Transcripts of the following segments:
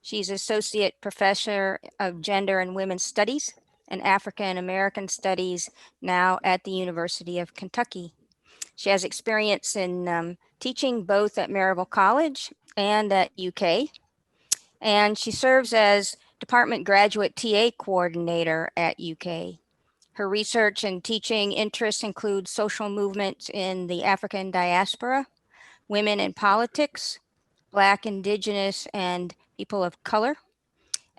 She's Associate Professor of Gender and Women's Studies and African American Studies now at the University of Kentucky. She has experience in teaching both at Maryville College and at UK. And she serves as Department Graduate TA Coordinator at UK. Her research and teaching interests include social movements in the African diaspora, women in politics, Black, Indigenous, and people of color,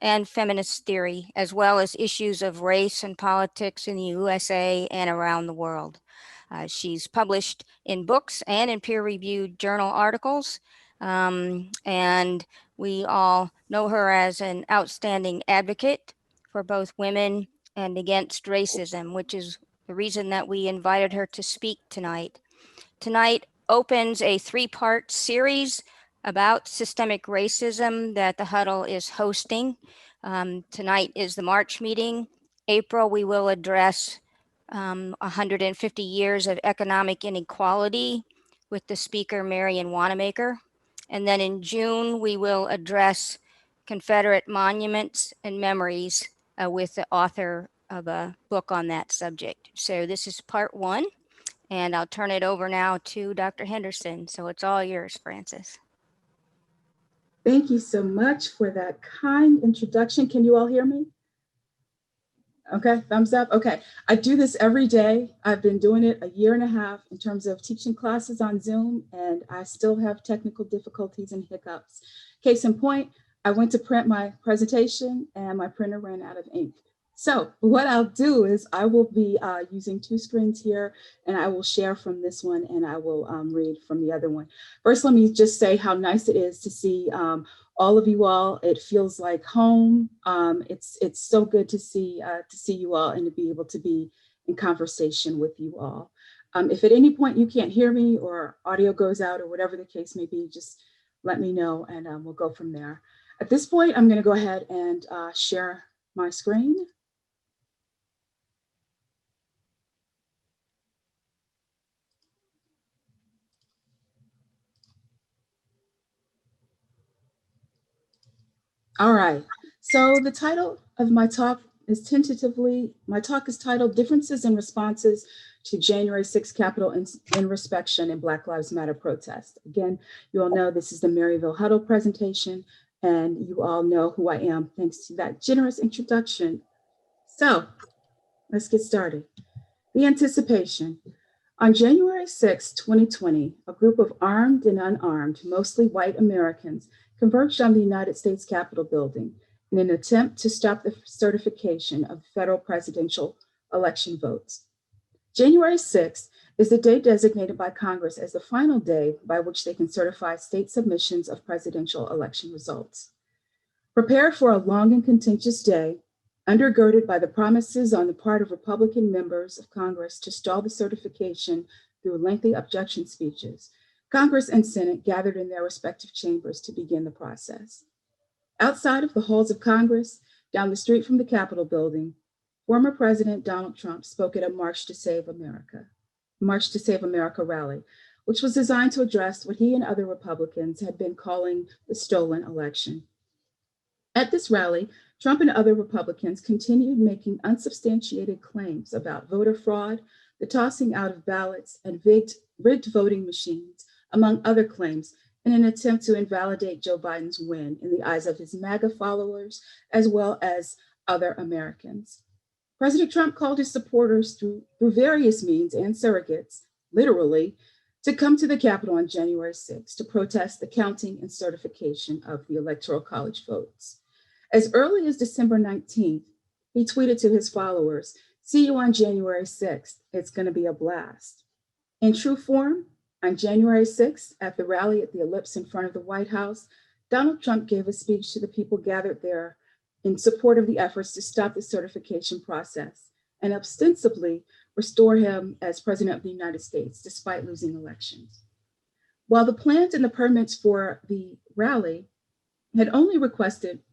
and feminist theory, as well as issues of race and politics in the USA and around the world. She's published in books and in peer-reviewed journal articles, and we all know her as an outstanding advocate for both women and against racism, which is the reason that we invited her to speak tonight. Tonight opens a three-part series about systemic racism that the Huddle is hosting. Tonight is the March meeting. April, we will address 150 years of economic inequality with the speaker, Marion Wanamaker. And then in June, we will address Confederate monuments and memories with the author of a book on that subject. So this is part one, and I'll turn it over now to Dr. Henderson. So it's all yours, Frances. Thank you so much for that kind introduction. Can you all hear me? Okay, thumbs up. Okay, I do this every day. I've been doing it a year and a half in terms of teaching classes on Zoom, and I still have technical difficulties and hiccups. Case in point, I went to print my presentation and my printer ran out of ink. So what I'll do is I will be using two screens here, and I will share from this one and I will read from the other one. First, let me just say how nice it is to see all of you all. It feels like home. It's so good to see you all and to be able to be in conversation with you all. If at any point you can't hear me or audio goes out or whatever the case may be, just let me know and we'll go from there. At this point, I'm going to go ahead and share my screen. All right, so the title of my talk is titled Differences and Responses to January 6th Capitol Insurrection and Black Lives Matter protest. Again, you all know this is the Maryville Huddle presentation, and you all know who I am thanks to that generous introduction. So let's get started. The anticipation. On January 6, 2020, a group of armed and unarmed, mostly white Americans, converged on the United States Capitol building in an attempt to stop the certification of federal presidential election votes. January 6th is the day designated by Congress as the final day by which they can certify state submissions of presidential election results. Prepared for a long and contentious day, undergirded by the promises on the part of Republican members of Congress to stall the certification through lengthy objection speeches, Congress and Senate gathered in their respective chambers to begin the process. Outside of the halls of Congress, down the street from the Capitol building, former President Donald Trump spoke at a March to Save America rally, which was designed to address what he and other Republicans had been calling the stolen election. At this rally, Trump and other Republicans continued making unsubstantiated claims about voter fraud, the tossing out of ballots, and rigged voting machines, among other claims, in an attempt to invalidate Joe Biden's win in the eyes of his MAGA followers, as well as other Americans. President Trump called his supporters through various means and surrogates, literally, to come to the Capitol on January 6th to protest the counting and certification of the Electoral College votes. As early as December 19th, he tweeted to his followers, "See you on January 6th. It's going to be a blast." In true form, on January 6th, at the rally at the Ellipse in front of the White House, Donald Trump gave a speech to the people gathered there in support of the efforts to stop the certification process and ostensibly restore him as president of the United States, despite losing elections. While the plans and the permits for the rally had only requested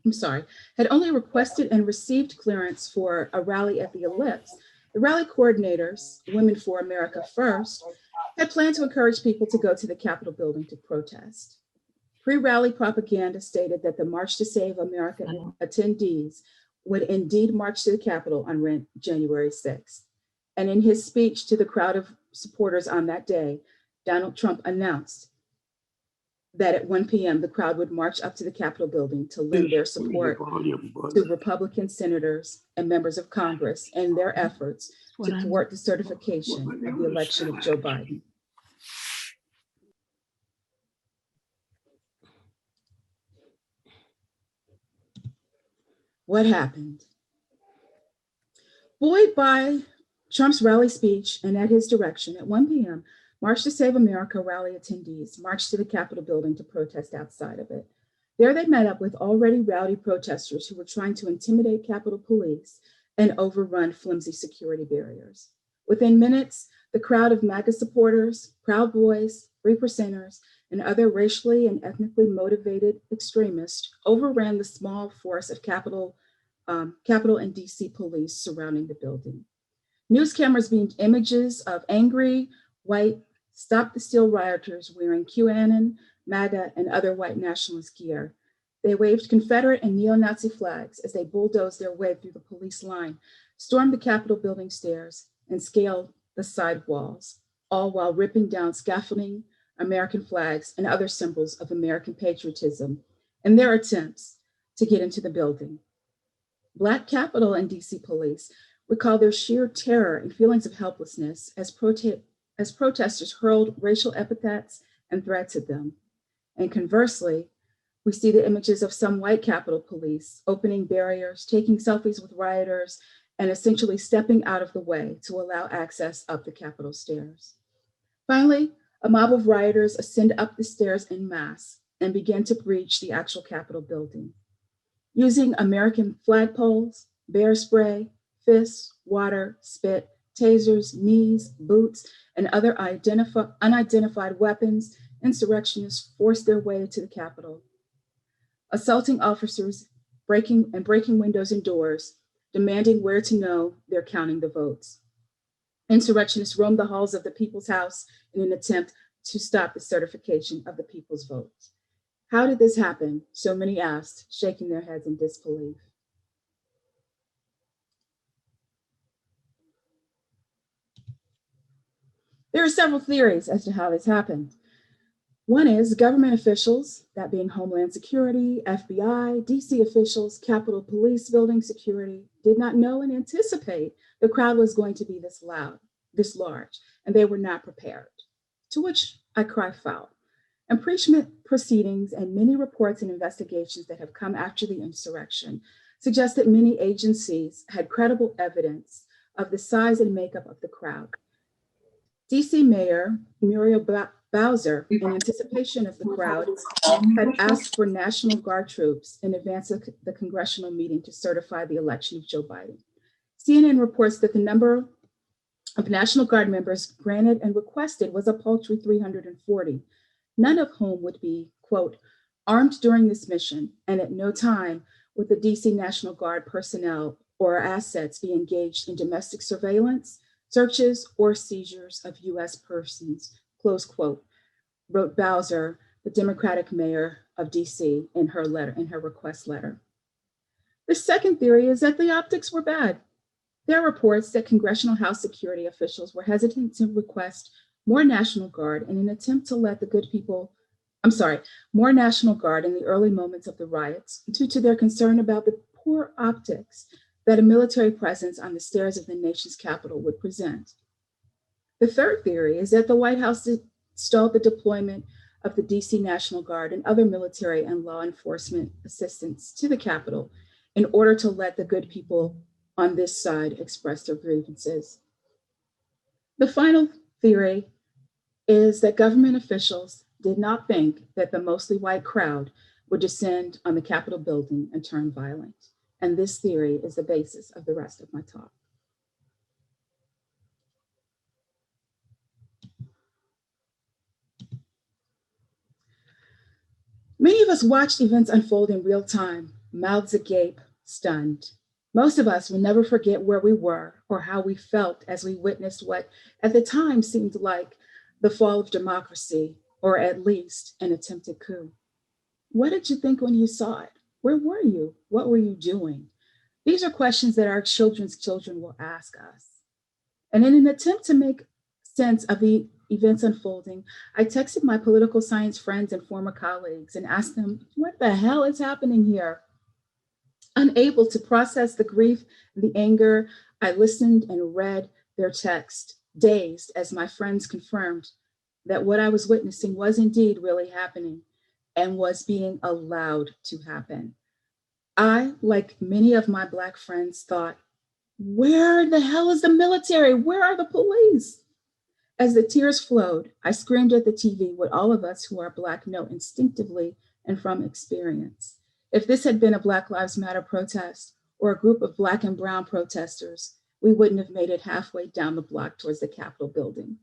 and received clearance for a rally at the Ellipse, the rally coordinators, Women for America First, had planned to encourage people to go to the Capitol building to protest. Pre-rally propaganda stated that the March to Save America attendees would indeed march to the Capitol on January 6th. And in his speech to the crowd of supporters on that day, Donald Trump announced that at 1 p.m. the crowd would march up to the Capitol building to lend their support to Republican senators and members of Congress in their efforts to thwart the certification of the election of Joe Biden. What happened? Buoyed by Trump's rally speech and at his direction, at 1 p.m., March to Save America rally attendees marched to the Capitol building to protest outside of it. There they met up with already rowdy protesters who were trying to intimidate Capitol Police and overrun flimsy security barriers. Within minutes, the crowd of MAGA supporters, Proud Boys, 3%ers, and other racially and ethnically motivated extremists overran the small force of Capitol and DC police surrounding the building. News cameras beamed images of angry, white, Stop the Steal rioters wearing QAnon, MAGA, and other white nationalist gear. They waved Confederate and neo-Nazi flags as they bulldozed their way through the police line, stormed the Capitol building stairs, and scaled the side walls, all while ripping down scaffolding, American flags, and other symbols of American patriotism in their attempts to get into the building. Black Capitol and DC police recall their sheer terror and feelings of helplessness as protesters hurled racial epithets and threats at them. And conversely, we see the images of some white Capitol police opening barriers, taking selfies with rioters, and essentially stepping out of the way to allow access up the Capitol stairs. Finally, a mob of rioters ascend up the stairs en masse and begin to breach the actual Capitol building. Using American flagpoles, bear spray, fists, water, spit, tasers, knees, boots, and other unidentified weapons, insurrectionists forced their way to the Capitol, assaulting officers, breaking windows and doors, demanding where to know they're counting the votes. Insurrectionists roamed the halls of the People's House in an attempt to stop the certification of the people's votes. How did this happen? So many asked, shaking their heads in disbelief. There are several theories as to how this happened. One is government officials, that being Homeland Security, FBI, DC officials, Capitol Police building security, did not know and anticipate the crowd was going to be this loud, this large, and they were not prepared. To which I cry foul. Impeachment proceedings and many reports and investigations that have come after the insurrection suggest that many agencies had credible evidence of the size and makeup of the crowd. DC Mayor Muriel Bowser, in anticipation of the crowd, had asked for National Guard troops in advance of the congressional meeting to certify the election of Joe Biden. CNN reports that the number of National Guard members granted and requested was a paltry 340, none of whom would be, quote, armed during this mission, and at no time would the DC National Guard personnel or assets be engaged in domestic surveillance, searches, or seizures of US persons, close quote, wrote Bowser, the Democratic mayor of DC, in her request letter. The second theory is that the optics were bad. There are reports that Congressional House security officials were hesitant to request more National Guard in an attempt to let the good people, more National Guard in the early moments of the riots due to their concern about the poor optics that a military presence on the stairs of the nation's capital would present. The third theory is that the White House stalled the deployment of the DC National Guard and other military and law enforcement assistance to the Capitol in order to let the good people on this side express their grievances. The final theory is that government officials did not think that the mostly white crowd would descend on the Capitol building and turn violent. And this theory is the basis of the rest of my talk. Many of us watched events unfold in real time, mouths agape, stunned. Most of us will never forget where we were or how we felt as we witnessed what at the time seemed like the fall of democracy, or at least an attempted coup. What did you think when you saw it? Where were you? What were you doing? These are questions that our children's children will ask us. And in an attempt to make sense of the events unfolding, I texted my political science friends and former colleagues and asked them, what the hell is happening here? Unable to process the grief and the anger, I listened and read their text, dazed as my friends confirmed that what I was witnessing was indeed really happening and was being allowed to happen. I, like many of my Black friends, thought, where the hell is the military? Where are the police? As the tears flowed, I screamed at the TV what all of us who are Black know instinctively and from experience. If this had been a Black Lives Matter protest or a group of Black and brown protesters, we wouldn't have made it halfway down the block towards the Capitol building.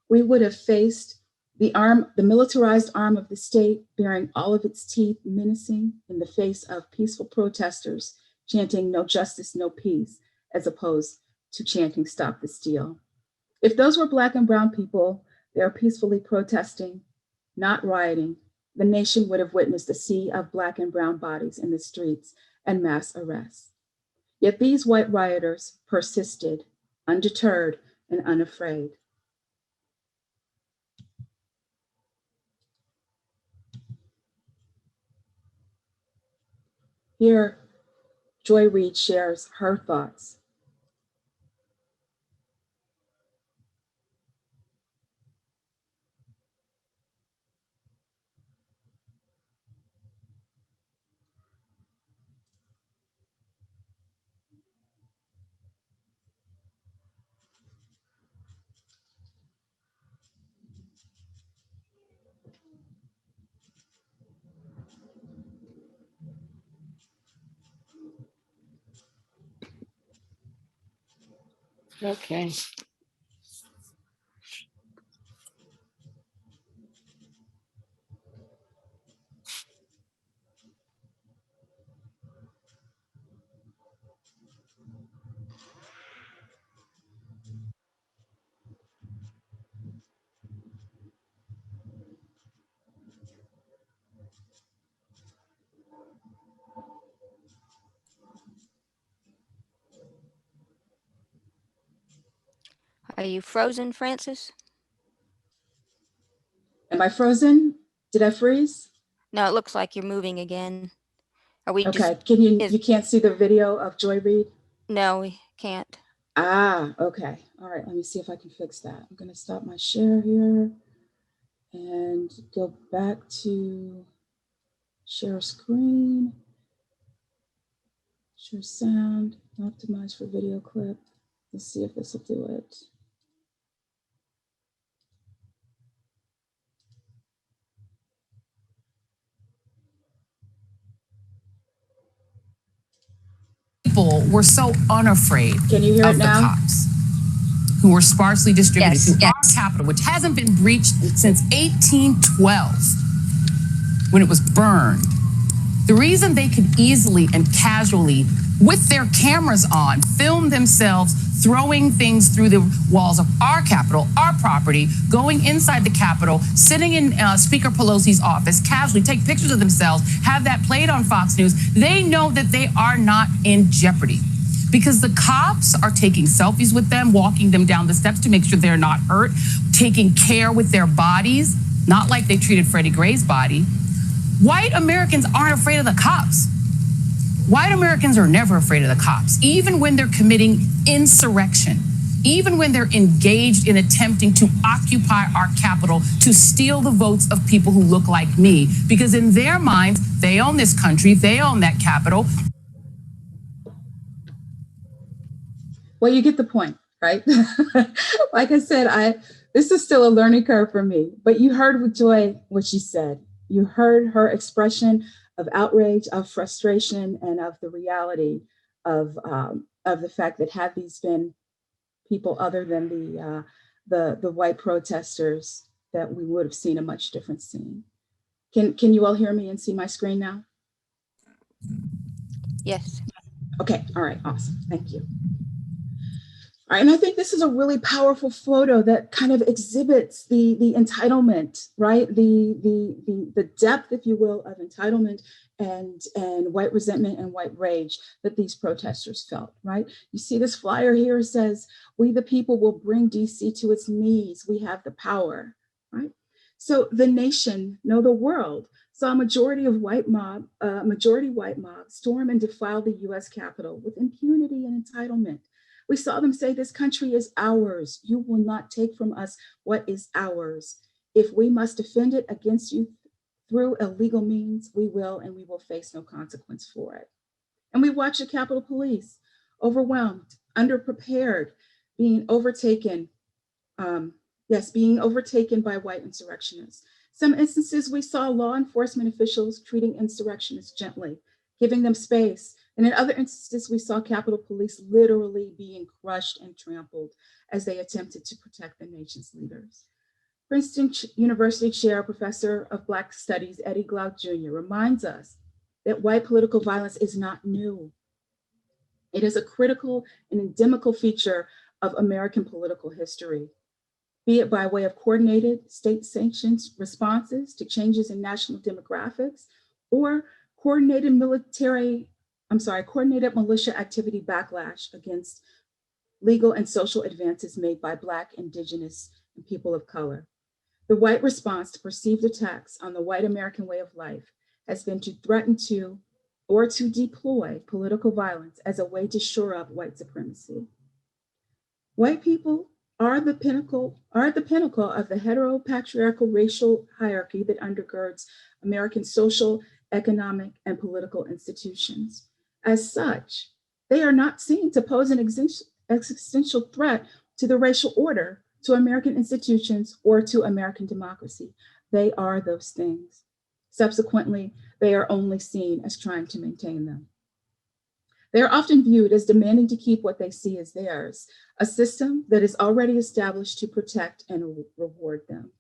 We would have faced the militarized arm of the state bearing all of its teeth, menacing in the face of peaceful protesters chanting no justice, no peace, as opposed to chanting stop the steal. If those were Black and brown people, they are peacefully protesting, not rioting, the nation would have witnessed a sea of Black and brown bodies in the streets and mass arrests. Yet these white rioters persisted, undeterred and unafraid. Here, Joy Reid shares her thoughts. Okay. Are you frozen, Francis? Am I frozen? Did I freeze? No, it looks like you're moving again. Are we just, Okay, you can't see the video of Joy Reid? no, we can't. Ah, okay. All right, let me see if I can fix that. I'm gonna stop my share here and go back to share screen, share sound, optimize for video clip. Let's see if this will do it. People were so unafraid Can you hear it of the now? cops who were sparsely distributed Yes, through yes. our capital, which hasn't been breached since 1812 when it was burned. The reason they could easily and casually, with their cameras on, film themselves throwing things through the walls of our Capitol, our property, going inside the Capitol, sitting in Speaker Pelosi's office, casually take pictures of themselves, have that played on Fox News, they know that they are not in jeopardy because the cops are taking selfies with them, walking them down the steps to make sure they're not hurt, taking care with their bodies, not like they treated Freddie Gray's body. White Americans aren't afraid of the cops. White Americans are never afraid of the cops, even when they're committing insurrection, even when they're engaged in attempting to occupy our Capitol to steal the votes of people who look like me, because in their minds, they own this country, they own that Capitol. Well, you get the point, right? Like I said, this is still a learning curve for me, but you heard with Joy what she said. You heard her expression of outrage, of frustration, and of the reality of the fact that had these been people other than the white protesters, that we would have seen a much different scene. Can you all hear me and see my screen now? Yes. Okay, all right, awesome, thank you. All right, and I think this is a really powerful photo that kind of exhibits the entitlement, right? The depth, if you will, of entitlement and white resentment and white rage that these protesters felt, right? You see this flyer here says, "We the people will bring DC to its knees. We have the power," right? So the nation, no, the world, saw a majority white mob storm and defile the US Capitol with impunity and entitlement. We saw them say, "This country is ours. You will not take from us what is ours. If we must defend it against you through illegal means, we will, and we will face no consequence for it." And we watched the Capitol Police, overwhelmed, underprepared, being overtaken, being overtaken by white insurrectionists. Some instances we saw law enforcement officials treating insurrectionists gently, giving them space. And in other instances, we saw Capitol Police literally being crushed and trampled as they attempted to protect the nation's leaders. Princeton University Chair Professor of Black Studies, Eddie Glauc Jr. reminds us that white political violence is not new. It is a critical and endemical feature of American political history, be it by way of coordinated state-sanctioned responses to changes in national demographics or coordinated militia activity backlash against legal and social advances made by Black, Indigenous, and people of color. The white response to perceived attacks on the white American way of life has been to threaten to or to deploy political violence as a way to shore up white supremacy. White people are the pinnacle of the heteropatriarchal racial hierarchy that undergirds American social, economic, and political institutions. As such, they are not seen to pose an existential threat to the racial order, to American institutions, or to American democracy. They are those things. Subsequently, they are only seen as trying to maintain them. They are often viewed as demanding to keep what they see as theirs, a system that is already established to protect and reward them.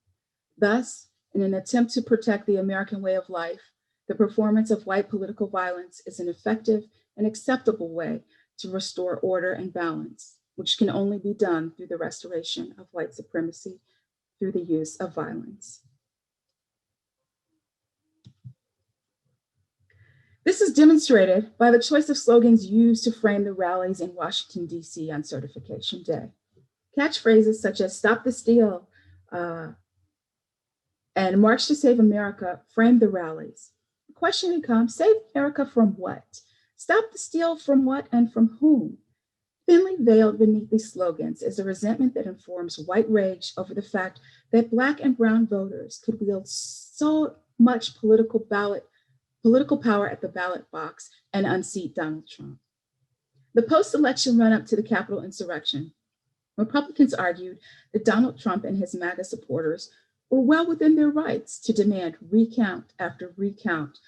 Thus, in an attempt to protect the American way of life, the performance of white political violence is an effective and acceptable way to restore order and balance, which can only be done through the restoration of white supremacy through the use of violence. This is demonstrated by the choice of slogans used to frame the rallies in Washington, D.C. on Certification Day. Catchphrases such as "Stop the Steal" and "March to Save America" framed the rallies. The question becomes, save America from what? Stop the steal from what and from whom? Thinly veiled beneath these slogans is a resentment that informs white rage over the fact that Black and brown voters could wield so much political power at the ballot box and unseat Donald Trump. The post-election run-up to the Capitol insurrection, Republicans argued that Donald Trump and his MAGA supporters were well within their rights to demand recount after recount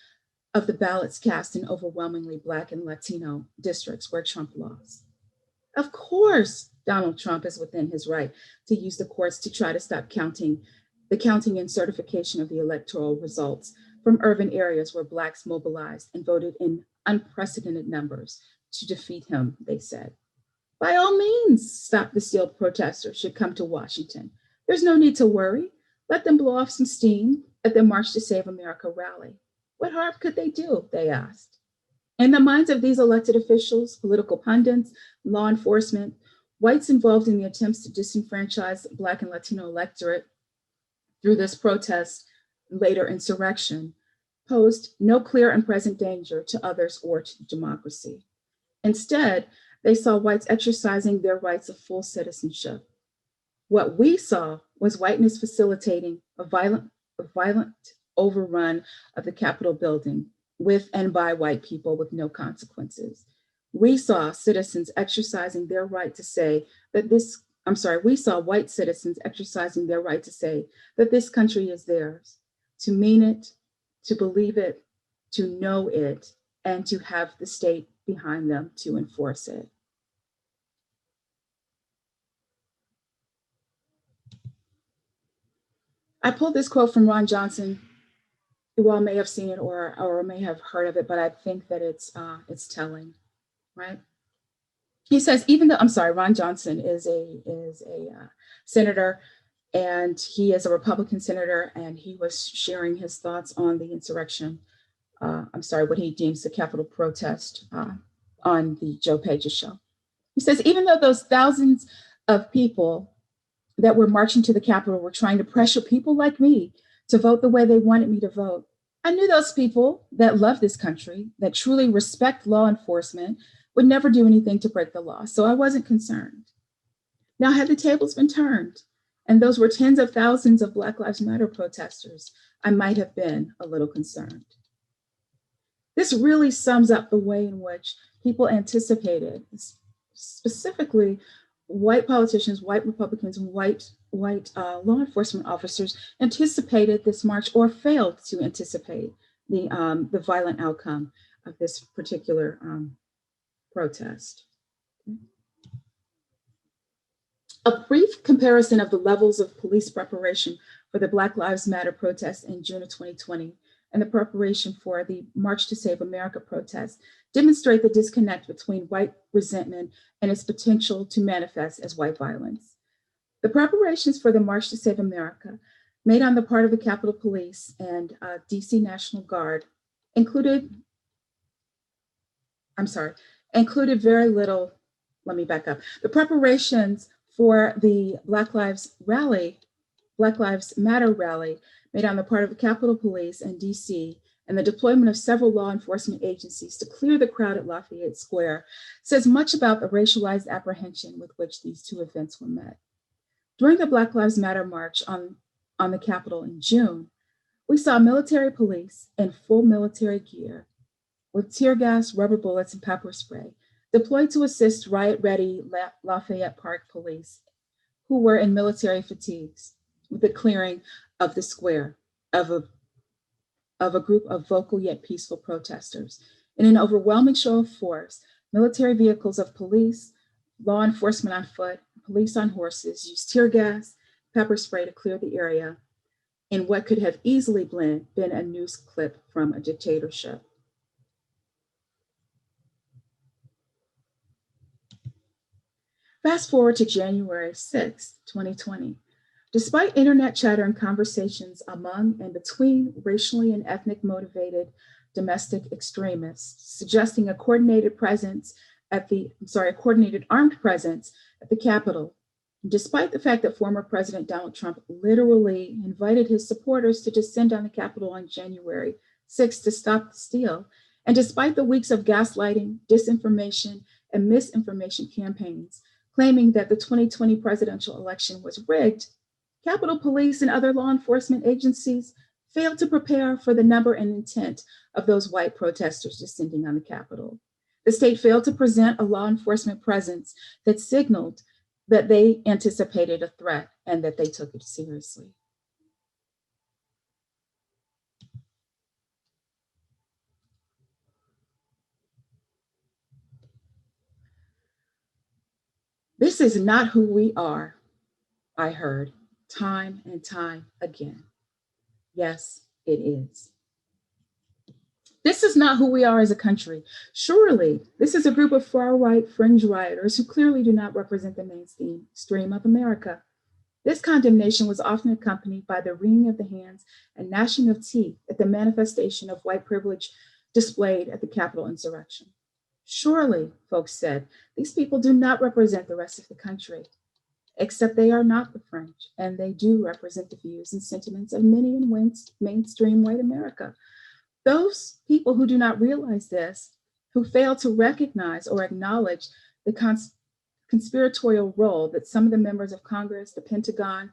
of the ballots cast in overwhelmingly Black and Latino districts where Trump lost. Of course, Donald Trump is within his right to use the courts to try to stop the counting and certification of the electoral results from urban areas where Blacks mobilized and voted in unprecedented numbers to defeat him, they said. By all means, Stop the Steal protesters should come to Washington. There's no need to worry. Let them blow off some steam at the March to Save America rally. What harm could they do, they asked. In the minds of these elected officials, political pundits, law enforcement, whites involved in the attempts to disenfranchise the Black and Latino electorate through this protest, later insurrection, posed no clear and present danger to others or to democracy. Instead, they saw whites exercising their rights of full citizenship. What we saw was whiteness facilitating a violent overrun of the Capitol building with and by white people with no consequences. We saw citizens exercising their right to say that we saw white citizens exercising their right to say that this country is theirs, to mean it, to believe it, to know it, and to have the state behind them to enforce it. I pulled this quote from Ron Johnson. You all may have seen it or may have heard of it, but I think that it's telling, right? He says, even though, I'm sorry, Ron Johnson is a senator, and he is a Republican senator, and he was sharing his thoughts on the insurrection. I'm sorry, what he deems the Capitol protest on the Joe Page's show. He says, even though those thousands of people that were marching to the Capitol were trying to pressure people like me to vote the way they wanted me to vote, I knew those people that love this country, that truly respect law enforcement, would never do anything to break the law. So I wasn't concerned. Now, had the tables been turned, and those were tens of thousands of Black Lives Matter protesters, I might have been a little concerned. This really sums up the way in which people anticipated, specifically white politicians, white Republicans, and white law enforcement officers anticipated this march, or failed to anticipate the violent outcome of this particular protest. A brief comparison of the levels of police preparation for the Black Lives Matter protest in June of 2020 and the preparation for the March to Save America protest demonstrate the disconnect between white resentment and its potential to manifest as white violence. The preparations for the March to Save America, made on the part of the Capitol Police and DC National Guard, included very little. Let me back up. The preparations for the Black Lives Matter rally, made on the part of the Capitol Police and DC, and the deployment of several law enforcement agencies to clear the crowd at Lafayette Square, says much about the racialized apprehension with which these two events were met. During the Black Lives Matter march on the Capitol in June, we saw military police in full military gear with tear gas, rubber bullets, and pepper spray deployed to assist riot-ready Lafayette Park police who were in military fatigues with the clearing of the square of a group of vocal yet peaceful protesters. In an overwhelming show of force, military vehicles of police, law enforcement on foot, police on horses used tear gas, pepper spray to clear the area in what could have easily been a news clip from a dictatorship. Fast forward to January 6, 2020. Despite internet chatter and conversations among and between racially and ethnic motivated domestic extremists suggesting a coordinated armed presence at the Capitol, despite the fact that former President Donald Trump literally invited his supporters to descend on the Capitol on January 6 to stop the steal, and despite the weeks of gaslighting, disinformation, and misinformation campaigns claiming that the 2020 presidential election was rigged, Capitol Police and other law enforcement agencies failed to prepare for the number and intent of those white protesters descending on the Capitol. The state failed to present a law enforcement presence that signaled that they anticipated a threat and that they took it seriously. This is not who we are, I heard time and time again. Yes, it is. This is not who we are as a country. Surely, this is a group of far-right fringe rioters who clearly do not represent the mainstream of America. This condemnation was often accompanied by the wringing of the hands and gnashing of teeth at the manifestation of white privilege displayed at the Capitol insurrection. Surely, folks said, these people do not represent the rest of the country, except they are not the French, and they do represent the views and sentiments of many in mainstream white America. Those people who do not realize this, who fail to recognize or acknowledge the conspiratorial role that some of the members of Congress, the Pentagon,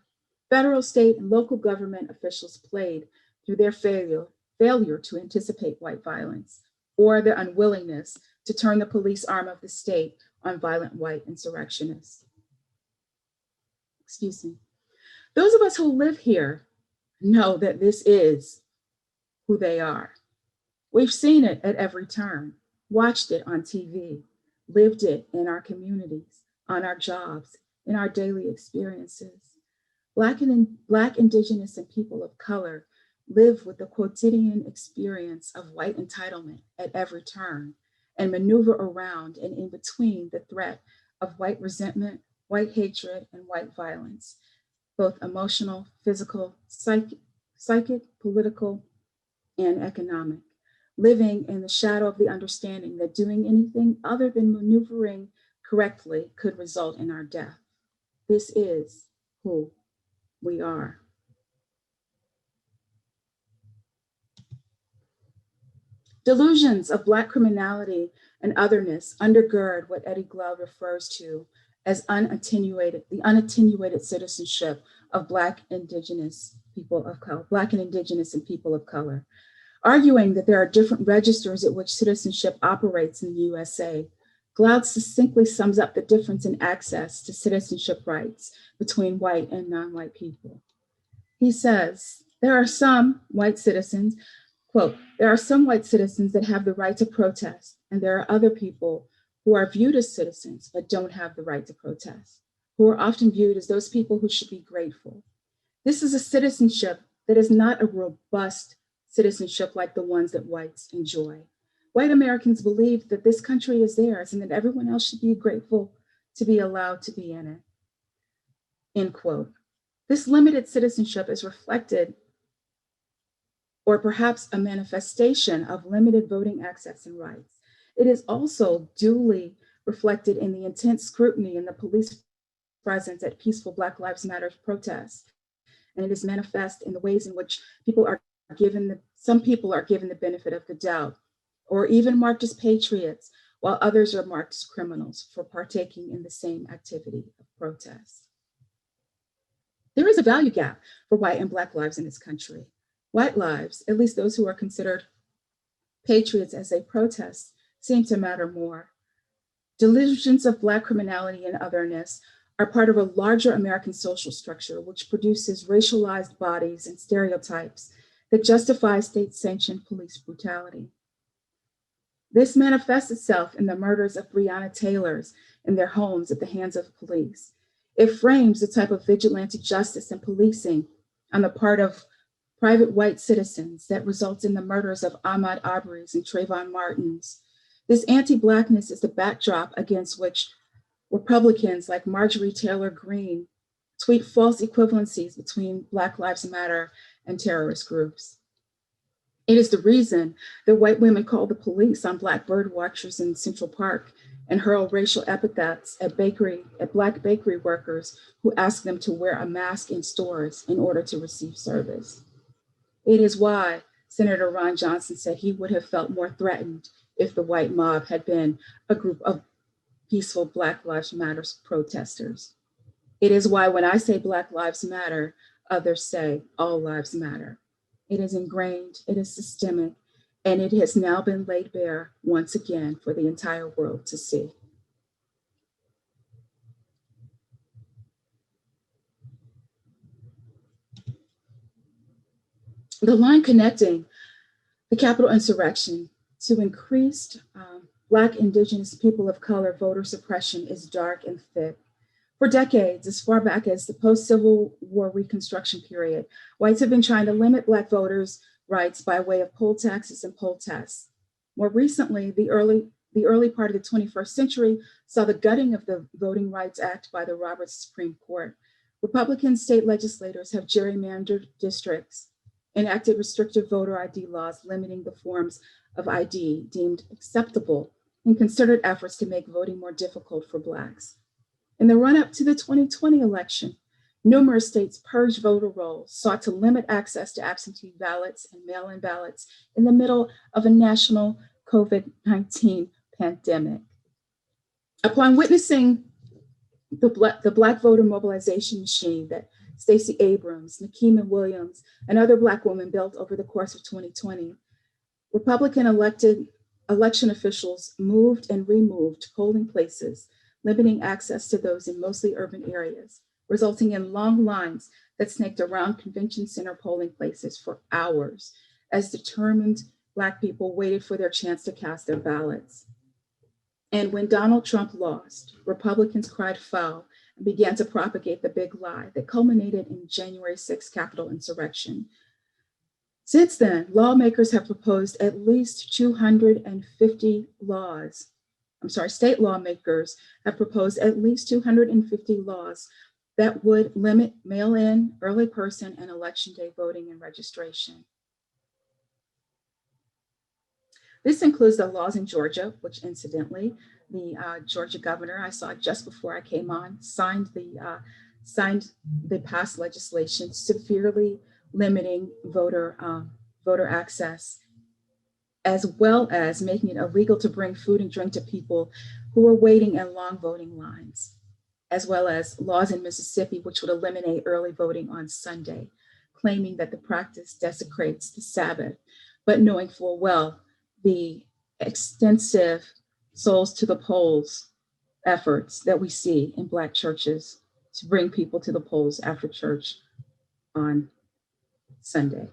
federal, state, and local government officials played through their failure to anticipate white violence, or their unwillingness to turn the police arm of the state on violent white insurrectionists. Excuse me. Those of us who live here know that this is who they are. We've seen it at every turn, watched it on TV, lived it in our communities, on our jobs, in our daily experiences. Black, Indigenous, and people of color live with the quotidian experience of white entitlement at every turn and maneuver around and in between the threat of white resentment, white hatred, and white violence, both emotional, physical, psychic, political, and economic, living in the shadow of the understanding that doing anything other than maneuvering correctly could result in our death. This is who we are. Delusions of Black criminality and otherness undergird what Eddie Glaude refers to as the unattenuated citizenship of Black, Indigenous people of color, Black and Indigenous and people of color, arguing that there are different registers at which citizenship operates in the USA. Glaude succinctly sums up the difference in access to citizenship rights between white and non-white people. He says, there are some white citizens, quote, there are some white citizens that have the right to protest, and there are other people who are viewed as citizens but don't have the right to protest, who are often viewed as those people who should be grateful. This is a citizenship that is not a robust citizenship like the ones that whites enjoy. White Americans believe that this country is theirs and that everyone else should be grateful to be allowed to be in it, end quote. This limited citizenship is reflected, or perhaps a manifestation of limited voting access and rights. It is also duly reflected in the intense scrutiny and the police presence at peaceful Black Lives Matter protests. And it is manifest in the ways in which some people are given the benefit of the doubt, or even marked as patriots, while others are marked as criminals for partaking in the same activity of protest. There is a value gap for white and Black lives in this country. White lives, at least those who are considered patriots as they protest, seem to matter more. Delusions of Black criminality and otherness are part of a larger American social structure which produces racialized bodies and stereotypes that justify state-sanctioned police brutality. This manifests itself in the murders of Breonna Taylors in their homes at the hands of police. It frames the type of vigilante justice and policing on the part of private white citizens that results in the murders of Ahmaud Arbery's and Trayvon Martin's. This anti-Blackness is the backdrop against which Republicans like Marjorie Taylor Greene tweet false equivalencies between Black Lives Matter and terrorist groups. It is the reason that white women call the police on Black bird watchers in Central Park and hurl racial epithets at Black bakery workers who ask them to wear a mask in stores in order to receive service. It is why Senator Ron Johnson said he would have felt more threatened if the white mob had been a group of peaceful Black Lives Matter protesters. It is why when I say Black Lives Matter, others say all lives matter. It is ingrained, it is systemic, and it has now been laid bare once again for the entire world to see. The line connecting the Capitol insurrection to increased Black, Indigenous, people of color voter suppression is dark and thick. For decades, as far back as the post-Civil War Reconstruction period, whites have been trying to limit Black voters' rights by way of poll taxes and poll tests. More recently, the early part of the 21st century saw the gutting of the Voting Rights Act by the Roberts Supreme Court. Republican state legislators have gerrymandered districts, enacted restrictive voter ID laws limiting the forms of ID deemed acceptable, and concerted efforts to make voting more difficult for Blacks. In the run-up to the 2020 election, numerous states purged voter rolls, sought to limit access to absentee ballots and mail-in ballots in the middle of a national COVID-19 pandemic. Upon witnessing the Black voter mobilization machine that Stacey Abrams, Nikema Williams, and other Black women built over the course of 2020, Republican election officials moved and removed polling places, limiting access to those in mostly urban areas, resulting in long lines that snaked around convention center polling places for hours as determined Black people waited for their chance to cast their ballots. And when Donald Trump lost, Republicans cried foul and began to propagate the big lie that culminated in January 6th Capitol insurrection. Since then, lawmakers have proposed at least 250 laws. State lawmakers have proposed at least 250 laws that would limit mail-in, early person, and election day voting and registration. This includes the laws in Georgia, which incidentally, the Georgia governor I saw just before I came on signed the past legislation severely limiting voter access, as well as making it illegal to bring food and drink to people who are waiting in long voting lines, as well as laws in Mississippi, which would eliminate early voting on Sunday, claiming that the practice desecrates the Sabbath, but knowing full well the extensive souls to the polls efforts that we see in Black churches to bring people to the polls after church on Sunday.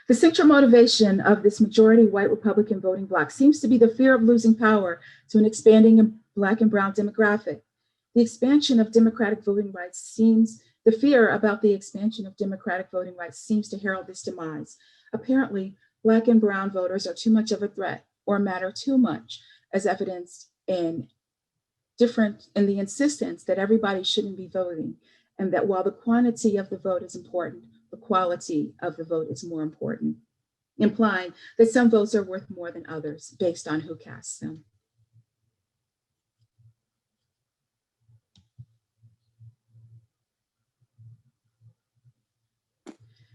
The central motivation of this majority white Republican voting bloc seems to be the fear of losing power to an expanding Black and brown demographic. The expansion of democratic voting rights the fear about the expansion of democratic voting rights seems to herald this demise. Apparently, Black and brown voters are too much of a threat or matter too much, as evidenced in the insistence that everybody shouldn't be voting, and that while the quantity of the vote is important, the quality of the vote is more important, implying that some votes are worth more than others based on who casts them.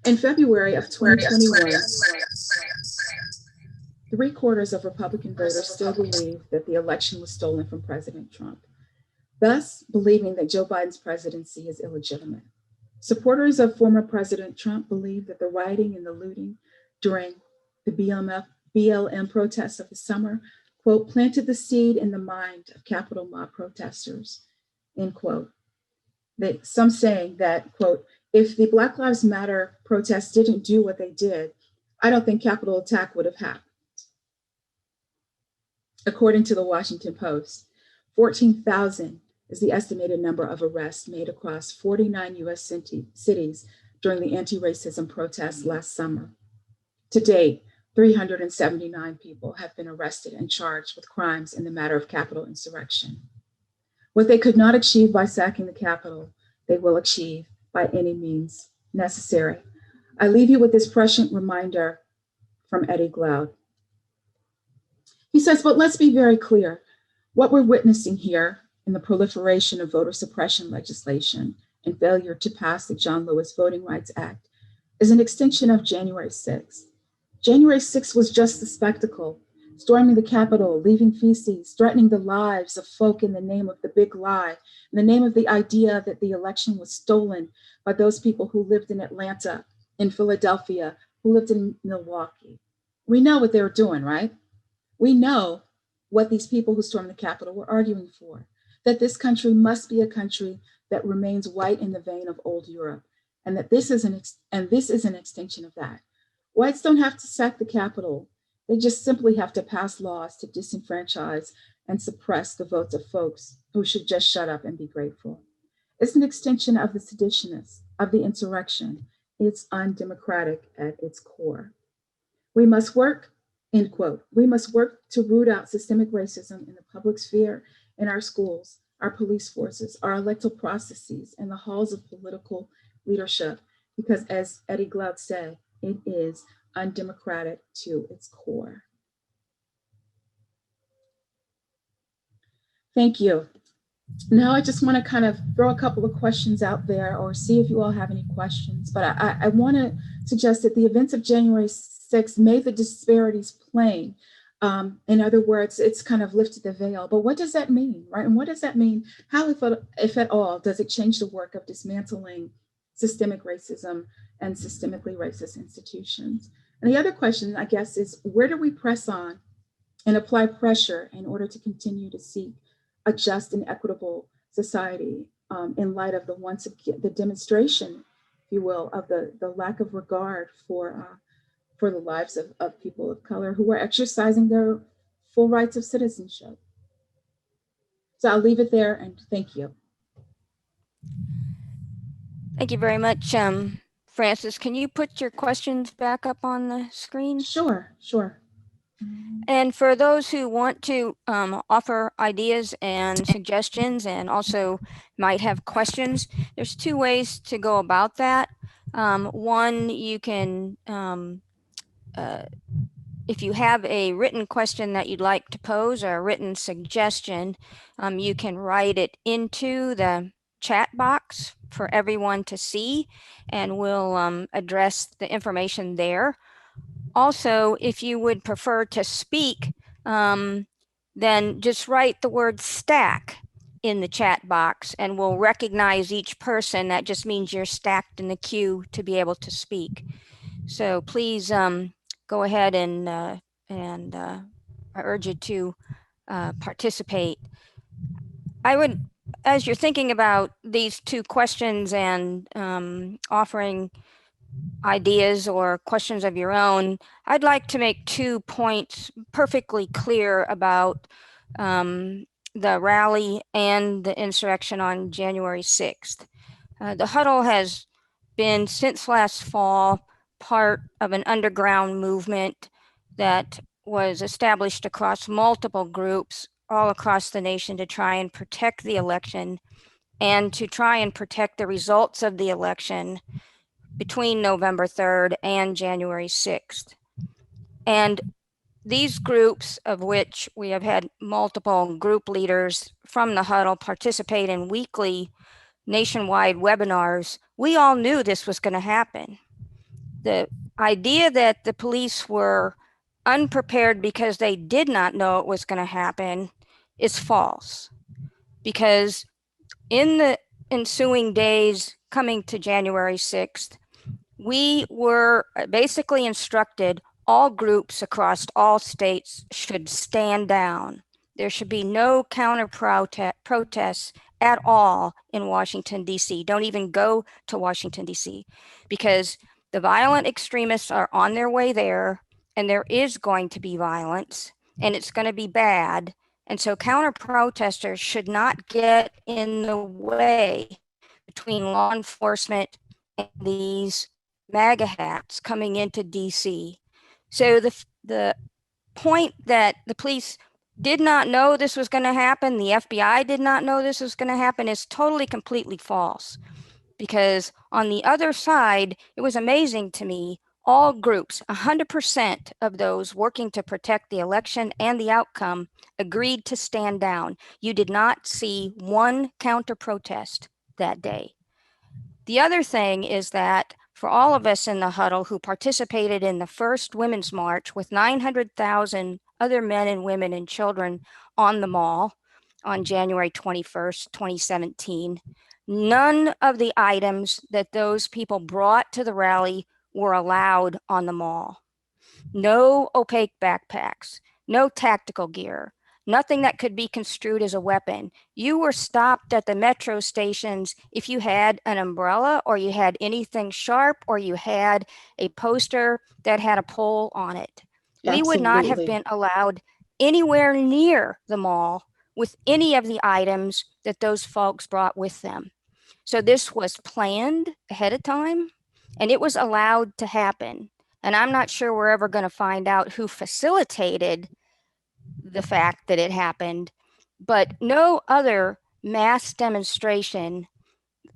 In February of 2021, 3/4 of Republican voters still believe that the election was stolen from President Trump, thus believing that Joe Biden's presidency is illegitimate. Supporters of former President Trump believe that the rioting and the looting during the BLM protests of the summer, quote, planted the seed in the mind of Capitol mob protesters, end quote. Some saying that, quote, if the Black Lives Matter protests didn't do what they did, I don't think Capitol attack would have happened. According to the Washington Post, 14,000 is the estimated number of arrests made across 49 US cities during the anti-racism protests last summer. To date, 379 people have been arrested and charged with crimes in the matter of Capitol insurrection. What they could not achieve by sacking the Capitol, they will achieve by any means necessary. I leave you with this prescient reminder from Eddie Glaude. He says, but let's be very clear. What we're witnessing here in the proliferation of voter suppression legislation and failure to pass the John Lewis Voting Rights Act is an extension of January 6th. January 6th was just the spectacle, storming the Capitol, leaving feces, threatening the lives of folk in the name of the big lie, in the name of the idea that the election was stolen by those people who lived in Atlanta, in Philadelphia, who lived in Milwaukee. We know what they were doing, right? We know what these people who stormed the Capitol were arguing for, that this country must be a country that remains white in the vein of old Europe, and that this is an extension of that. Whites don't have to sack the Capitol. They just simply have to pass laws to disenfranchise and suppress the votes of folks who should just shut up and be grateful. It's an extension of the seditionists, of the insurrection. It's undemocratic at its core. We must work, end quote. We must work to root out systemic racism in the public sphere, in our schools, our police forces, our electoral processes, and the halls of political leadership, because as Eddie Glaude said, it is undemocratic to its core. Thank you. Now I just want to kind of throw a couple of questions out there or see if you all have any questions, but I want to suggest that the events of January 6th made the disparities plain. In other words, it's kind of lifted the veil, but what does that mean, right? And what does that mean? How, if at all, does it change the work of dismantling systemic racism and systemically racist institutions? And the other question, I guess, is where do we press on and apply pressure in order to continue to seek a just and equitable society in light of the demonstration, if you will, of the lack of regard for the lives of people of color who are exercising their full rights of citizenship. So I'll leave it there and thank you. Thank you very much Francis, can you put your questions back up on the screen? Sure, sure. And for those who want to offer ideas and suggestions and also might have questions, there's two ways to go about that. One, you can, if you have a written question that you'd like to pose or a written suggestion, you can write it into the chat box for everyone to see, and we'll address the information there. Also, if you would prefer to speak, then just write the word stack in the chat box and we'll recognize each person. That just means you're stacked in the queue to be able to speak. So please go ahead and I urge you to participate. I would, as you're thinking about these two questions and offering ideas or questions of your own, I'd like to make 2 points perfectly clear about the rally and the insurrection on January 6th. The Huddle has been, since last fall, part of an underground movement that was established across multiple groups all across the nation to try and protect the election and to try and protect the results of the election between November 3rd and January 6th. And these groups, of which we have had multiple group leaders from the Huddle participate in weekly nationwide webinars, we all knew this was going to happen. The idea that the police were unprepared because they did not know it was going to happen is false. Because in the ensuing days coming to January 6th, we were basically instructed all groups across all states should stand down. There should be no counter protests at all in Washington, D.C. Don't even go to Washington, D.C. because the violent extremists are on their way there and there is going to be violence and it's going to be bad. And so counter protesters should not get in the way between law enforcement and these MAGA hats coming into DC. So the point that the police did not know this was going to happen, the FBI did not know this was going to happen, is totally, completely false. Because on the other side, it was amazing to me, all groups, 100% of those working to protect the election and the outcome agreed to stand down. You did not see one counter protest that day. The other thing is that for all of us in the Huddle who participated in the first Women's March with 900,000 other men and women and children on the mall on January 21st, 2017, none of the items that those people brought to the rally were allowed on the mall. No opaque backpacks, no tactical gear, nothing that could be construed as a weapon. You were stopped at the metro stations if you had an umbrella or you had anything sharp or you had a poster that had a pole on it. We would not have been allowed anywhere near the mall with any of the items that those folks brought with them. So this was planned ahead of time and it was allowed to happen. And I'm not sure we're ever going to find out who facilitated the fact that it happened, but no other mass demonstration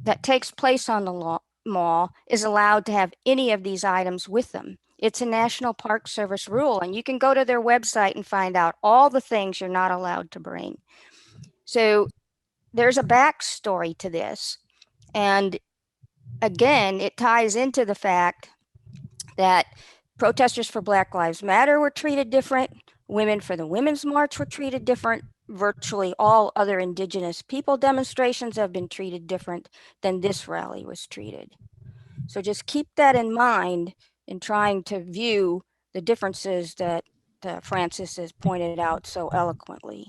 that takes place on the mall is allowed to have any of these items with them. It's a National Park Service rule, and you can go to their website and find out all the things you're not allowed to bring. So there's a backstory to this. And again, it ties into the fact that protesters for Black Lives Matter were treated different. Women for the Women's March were treated different. Virtually all other Indigenous people demonstrations have been treated different than this rally was treated. So just keep that in mind in trying to view the differences that Francis has pointed out so eloquently.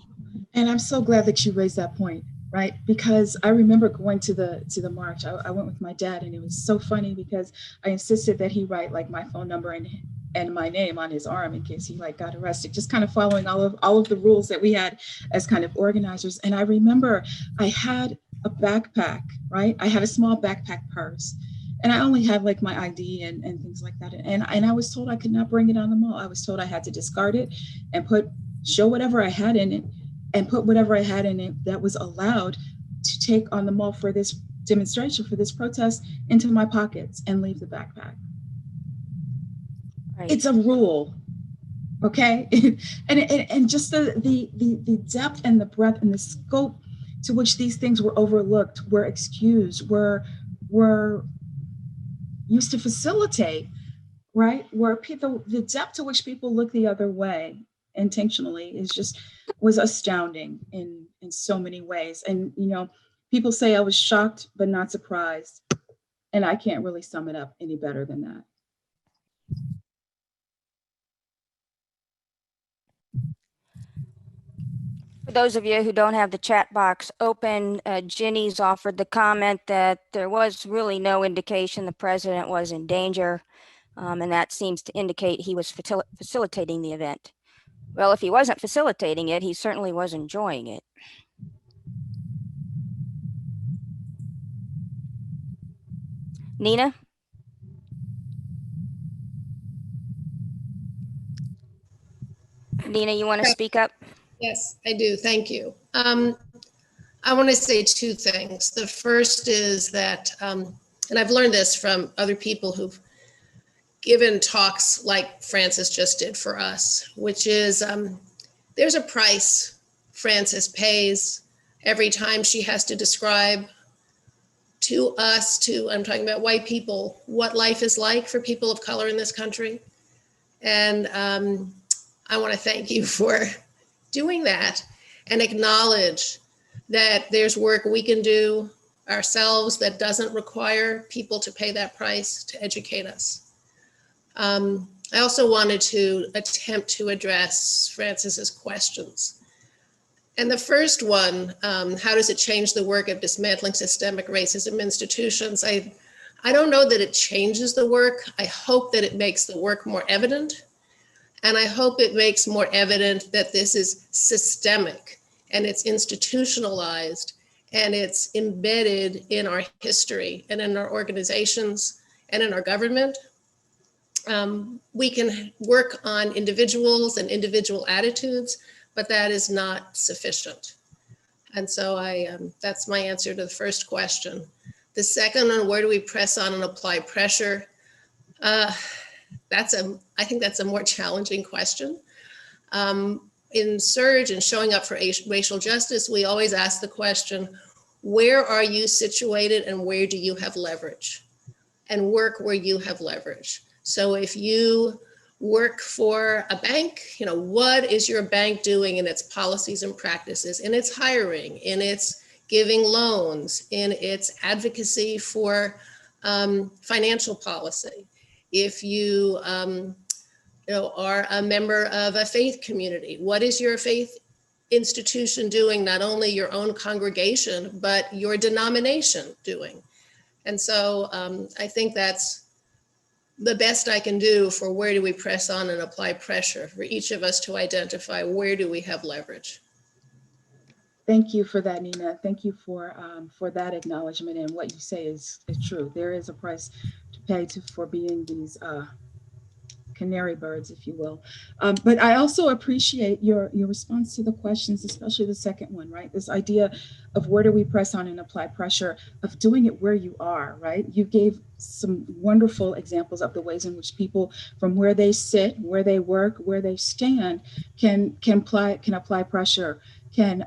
And I'm so glad that you raised that point, right? Because I remember going to the march. I went with my dad, and it was so funny because I insisted that he write like my phone number and my name on his arm in case he like got arrested, just kind of following all of the rules that we had as kind of organizers. And I remember I had a backpack, right? I had a small backpack purse. And I only had like my ID and things like that. And I was told I could not bring it on the mall. I was told I had to discard it and show whatever I had in it and put whatever I had in it that was allowed to take on the mall for this demonstration, for this protest, into my pockets and leave the backpack. Right. It's a rule. Okay. and just the depth and the breadth and the scope to which these things were overlooked, were excused, were used to facilitate, right? Where people, the depth to which people look the other way intentionally was astounding in so many ways. And, people say I was shocked, but not surprised. And I can't really sum it up any better than that. For those of you who don't have the chat box open, Ginny's offered the comment that there was really no indication the president was in danger, and that seems to indicate he was facilitating the event. Well, if he wasn't facilitating it, he certainly was enjoying it. Nina? Nina, you want to speak up? Yes, I do. Thank you. I want to say two things. The first is that, and I've learned this from other people who've given talks like Frances just did for us, which is there's a price Frances pays every time she has to describe to us, I'm talking about white people, what life is like for people of color in this country. And I want to thank you for doing that and acknowledge that there's work we can do ourselves that doesn't require people to pay that price to educate us. I also wanted to attempt to address Frances's questions. And the first one, how does it change the work of dismantling systemic racism institutions? I don't know that it changes the work. I hope that it makes the work more evident. And I hope it makes more evident that this is systemic and it's institutionalized and it's embedded in our history and in our organizations and in our government. We can work on individuals and individual attitudes, but that is not sufficient. And so that's my answer to the first question. The second on where do we press on and apply pressure? I think that's a more challenging question. In Surge and showing up for racial justice, we always ask the question, where are you situated and where do you have leverage? And work where you have leverage. So if you work for a bank, what is your bank doing in its policies and practices, in its hiring, in its giving loans, in its advocacy for financial policy? If you are a member of a faith community, what is your faith institution doing, not only your own congregation, but your denomination doing? And so I think that's the best I can do for where do we press on and apply pressure for each of us to identify where do we have leverage. Thank you for that, Nina. Thank you for that acknowledgement, and what you say is true. There is a price to pay for being these canary birds, if you will. But I also appreciate your response to the questions, especially the second one, right? This idea of where do we press on and apply pressure, of doing it where you are, right? You gave some wonderful examples of the ways in which people, from where they sit, where they work, where they stand, can apply pressure, can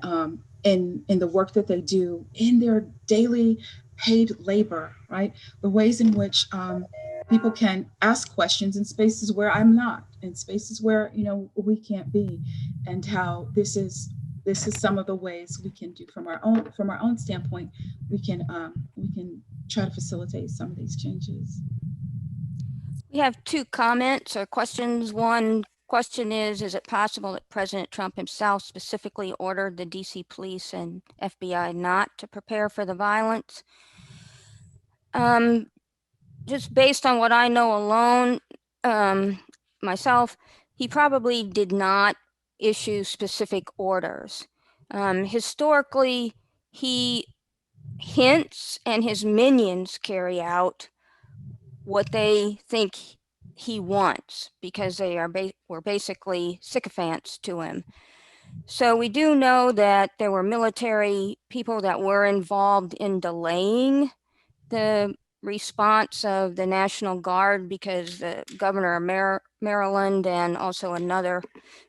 in the work that they do, in their daily paid labor, right? The ways in which people can ask questions in spaces where I'm not, in spaces where we can't be, and how this is some of the ways we can do from our own standpoint. We can try to facilitate some of these changes. We have two comments or questions. One question is it possible that President Trump himself specifically ordered the DC police and FBI not to prepare for the violence? Just based on what I know alone, myself, he probably did not issue specific orders. Historically, he hints and his minions carry out what they think he wants, because they were basically sycophants to him. So we do know that there were military people that were involved in delaying the response of the National Guard, because the governor of Maryland and also another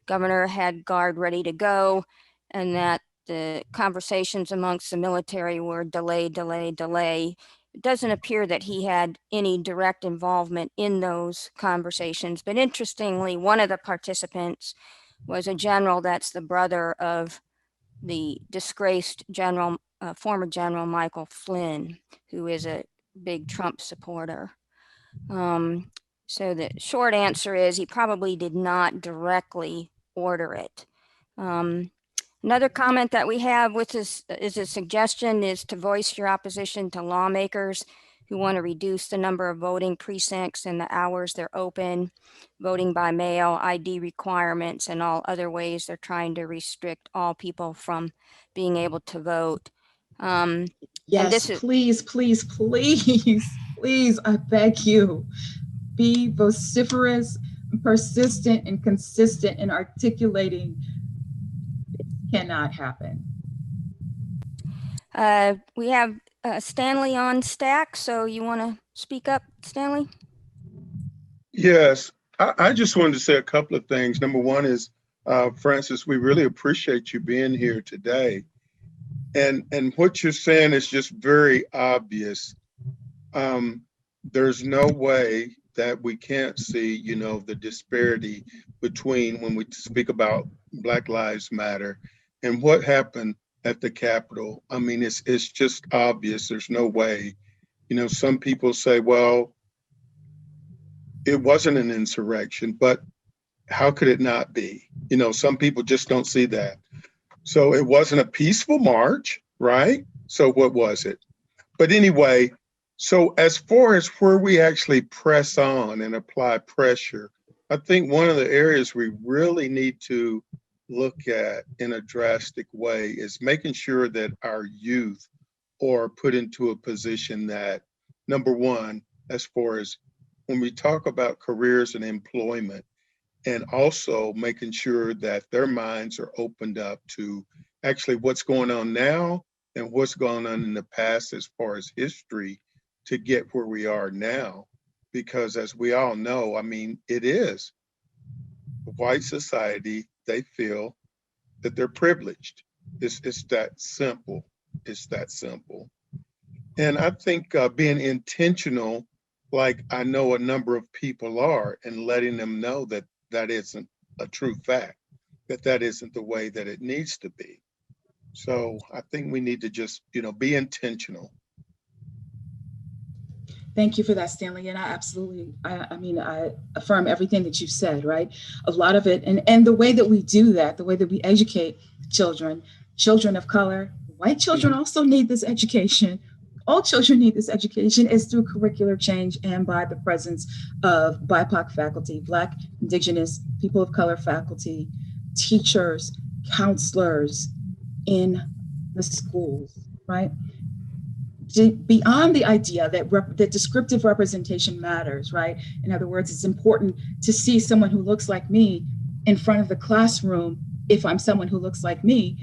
governor had guard ready to go, and that the conversations amongst the military were delay, delay, delay. It doesn't appear that he had any direct involvement in those conversations, but interestingly, one of the participants was a general that's the brother of the disgraced general, former General Michael Flynn, who is a big Trump supporter. So the short answer is he probably did not directly order it. Another comment that we have with this is a suggestion is to voice your opposition to lawmakers who want to reduce the number of voting precincts and the hours they're open, voting by mail, ID requirements, and all other ways they're trying to restrict all people from being able to vote. Yes, please, please, please, please, I beg you, be vociferous, persistent, and consistent in articulating it cannot happen. We have Stanley on stack, so you want to speak up, Stanley? Yes, I just wanted to say a couple of things. Number one is, Francis, we really appreciate you being here today. And what you're saying is just very obvious. There's no way that we can't see, you know, the disparity between when we speak about Black Lives Matter and what happened at the Capitol. I mean, it's just obvious. There's no way. You know, some people say, well, it wasn't an insurrection, but how could it not be? You know, some people just don't see that. So it wasn't a peaceful march, right? So what was it? But anyway, so as far as where we actually press on and apply pressure, I think one of the areas we really need to look at in a drastic way is making sure that our youth are put into a position that, number one, as far as when we talk about careers and employment, and also making sure that their minds are opened up to actually what's going on now and what's going on in the past as far as history to get where we are now. Because as we all know, I mean, it is white society, they feel that they're privileged. It's that simple. It's that simple. And I think being intentional, like I know a number of people are, and letting them know that that isn't a true fact, that that isn't the way that it needs to be. So I think we need to just, you know, be intentional. Thank you for that, Stanley. And I absolutely, I mean, I affirm everything that you've said, right? A lot of it, and the way that we do that, the way that we educate children of color, white children also need this education. All children need this education is through curricular change and by the presence of BIPOC faculty, Black, Indigenous, people of color faculty, teachers, counselors in the schools, right? Beyond the idea that descriptive representation matters, right? In other words, it's important to see someone who looks like me in front of the classroom if I'm someone who looks like me.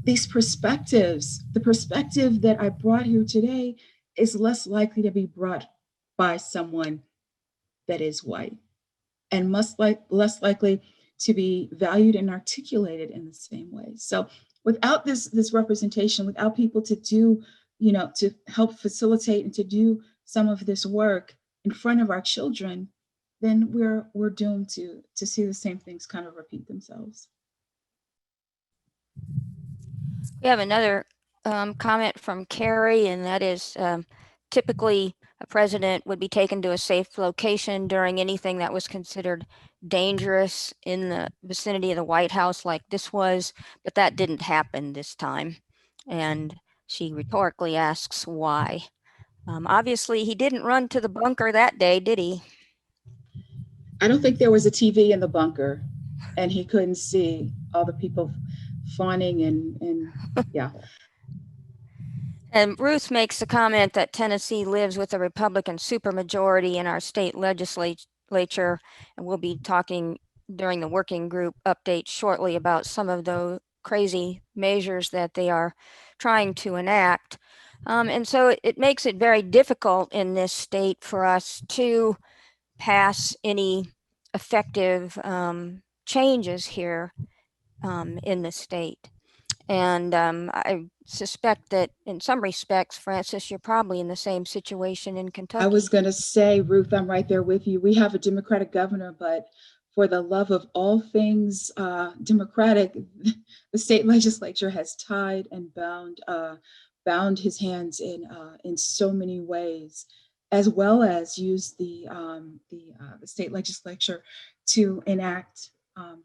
These perspectives, the perspective that I brought here today is less likely to be brought by someone that is white, and less likely to be valued and articulated in the same way. So without this representation, without people to do, you know, to help facilitate and to do some of this work in front of our children, then we're doomed to see the same things kind of repeat themselves. We have another comment from Carrie, and that is typically a president would be taken to a safe location during anything that was considered dangerous in the vicinity of the White House like this was, but that didn't happen this time. And she rhetorically asks why. Obviously, he didn't run to the bunker that day, did he? I don't think there was a TV in the bunker, and he couldn't see all the people fawning and yeah. And Ruth makes the comment that Tennessee lives with a Republican supermajority in our state legislature, and we'll be talking during the working group update shortly about some of the crazy measures that they are trying to enact. And so it makes it very difficult in this state for us to pass any effective changes here in the state. And I suspect that in some respects, Francis, you're probably in the same situation in Kentucky. I was going to say, Ruth, I'm right there with you. We have a Democratic governor, but for the love of all things Democratic, the state legislature has tied and bound his hands in so many ways, as well as used the state legislature to enact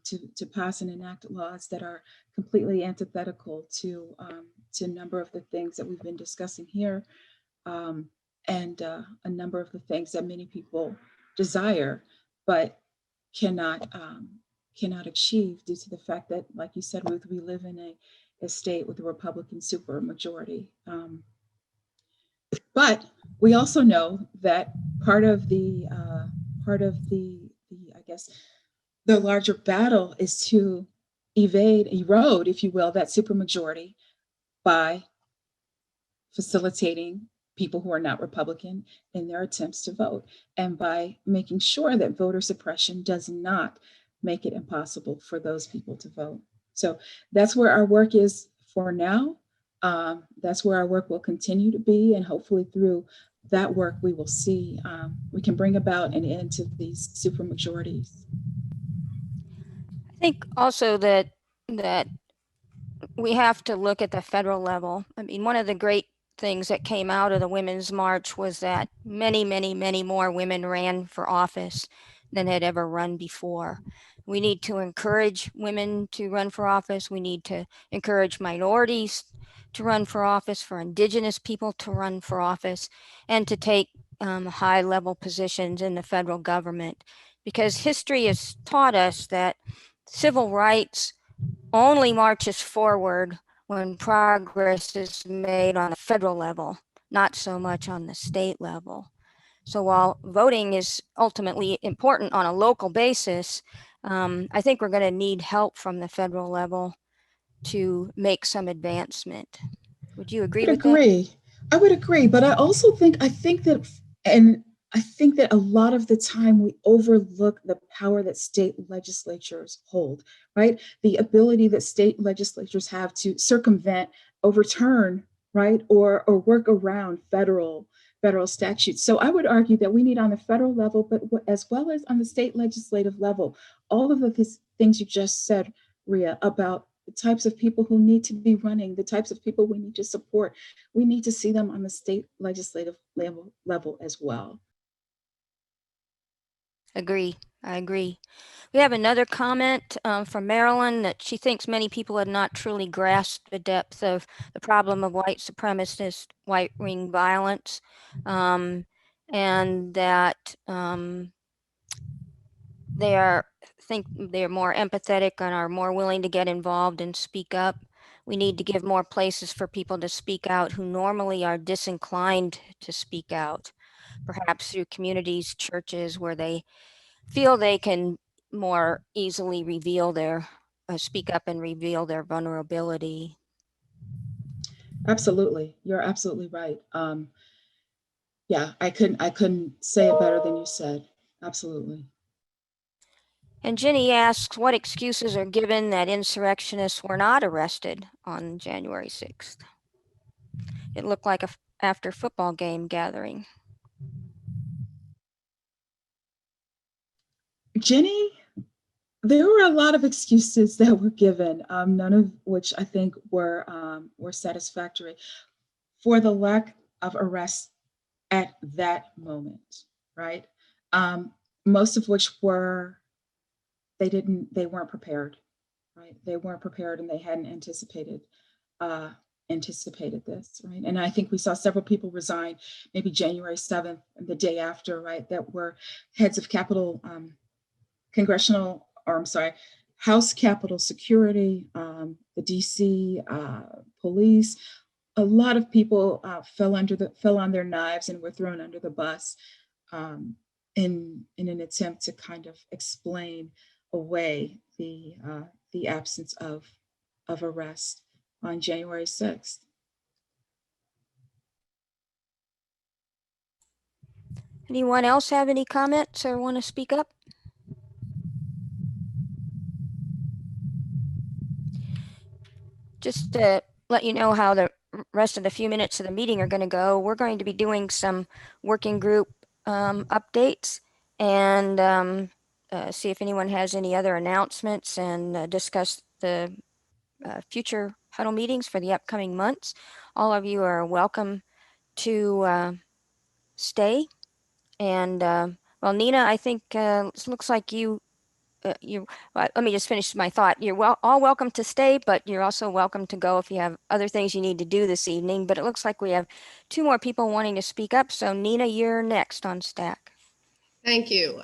to pass and enact laws that are completely antithetical to a number of the things that we've been discussing here, and a number of the things that many people desire, but cannot achieve due to the fact that, like you said, Ruth, we live in a state with a Republican supermajority. But we also know that part of the I guess the larger battle is to erode, if you will, that supermajority by facilitating people who are not Republican in their attempts to vote, and by making sure that voter suppression does not make it impossible for those people to vote. So that's where our work is for now. That's where our work will continue to be, and hopefully through that work we will see we can bring about an end to these supermajorities. I think also that we have to look at the federal level. I mean, one of the great things that came out of the Women's March was that many more women ran for office than had ever run before. We need to encourage women to run for office. We need to encourage minorities to run for office, for Indigenous people to run for office, and to take high-level positions in the federal government. Because history has taught us that civil rights only marches forward when progress is made on the federal level, not so much on the state level. So while voting is ultimately important on a local basis, I think we're going to need help from the federal level to make some advancement. Would you agree with that? I would agree, but I think that a lot of the time we overlook the power that state legislatures hold, right? The ability that state legislatures have to circumvent, overturn, right, or work around federal statutes. So I would argue that we need on the federal level, but as well as on the state legislative level, all of the things you just said, Ria, about the types of people who need to be running, the types of people we need to support, we need to see them on the state legislative level as well. I agree. We have another comment from Marilyn that she thinks many people have not truly grasped the depth of the problem of white supremacist, white wing violence, and that think they're more empathetic and are more willing to get involved and speak up. We need to give more places for people to speak out who normally are disinclined to speak out, perhaps through communities, churches, where they feel they can more easily reveal their speak up and reveal their vulnerability. Absolutely, you're absolutely right. Yeah, I couldn't say it better than you said. Absolutely. And Ginny asks, what excuses are given that insurrectionists were not arrested on January 6th? It looked like a after football game gathering. Ginny, there were a lot of excuses that were given, none of which I think were satisfactory for the lack of arrest at that moment, right? Most of which were they weren't prepared, right? They weren't prepared and they hadn't anticipated this, right? And I think we saw several people resign, maybe January 7th and the day after, right? That were heads of House Capitol Security, the DC police, a lot of people fell on their knives and were thrown under the bus in an attempt to kind of explain away the absence of arrest on January 6th. Anyone else have any comments or want to speak up? Just to let you know how the rest of the few minutes of the meeting are going to go, we're going to be doing some working group updates and see if anyone has any other announcements and discuss the future huddle meetings for the upcoming months. All of you are welcome to stay. And well, Nina, I think it looks like well, let me just finish my thought. You're all welcome to stay, but you're also welcome to go if you have other things you need to do this evening. But it looks like we have 2 more people wanting to speak up. So Nina, you're next on stack. Thank you.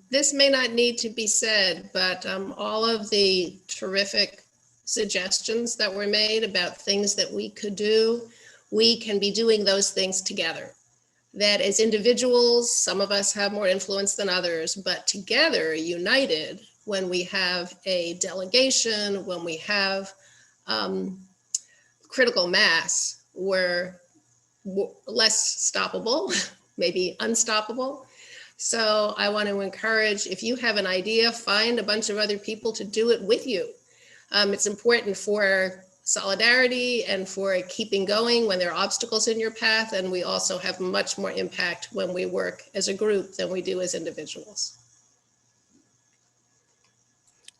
This may not need to be said, but all of the terrific suggestions that were made about things that we could do, we can be doing those things together. That as individuals, some of us have more influence than others, but together, united, when we have a delegation, when we have critical mass, we're less stoppable, maybe unstoppable. So I want to encourage, if you have an idea, find a bunch of other people to do it with you. It's important for solidarity and for keeping going when there are obstacles in your path. And we also have much more impact when we work as a group than we do as individuals.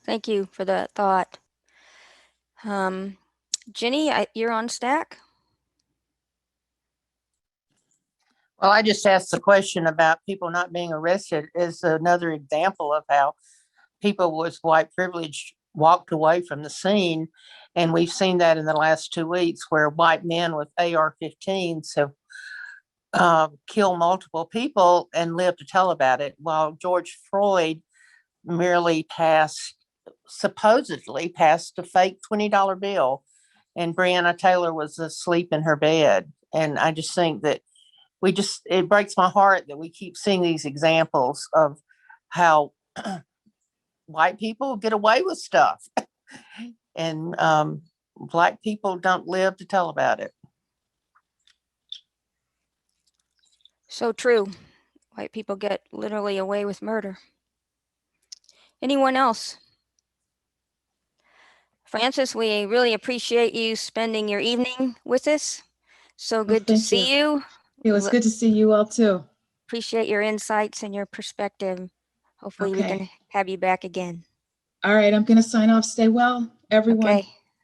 Thank you for that thought. Jenny, you're on stack. Well, I just asked the question about people not being arrested is another example of how people with white privilege walked away from the scene. And we've seen that in the last 2 weeks where white men with AR-15s have killed multiple people and lived to tell about it, while George Floyd merely supposedly passed a fake $20 bill, and Breonna Taylor was asleep in her bed. And I just think that it breaks my heart that we keep seeing these examples of how white people get away with stuff and Black people don't live to tell about it. So true. White people get literally away with murder. Anyone else? Francis, we really appreciate you spending your evening with us. So good to see you. It was good to see you all too. Appreciate your insights and your perspective. Hopefully we can have you back again. All right, I'm going to sign off. Stay well, everyone. Okay.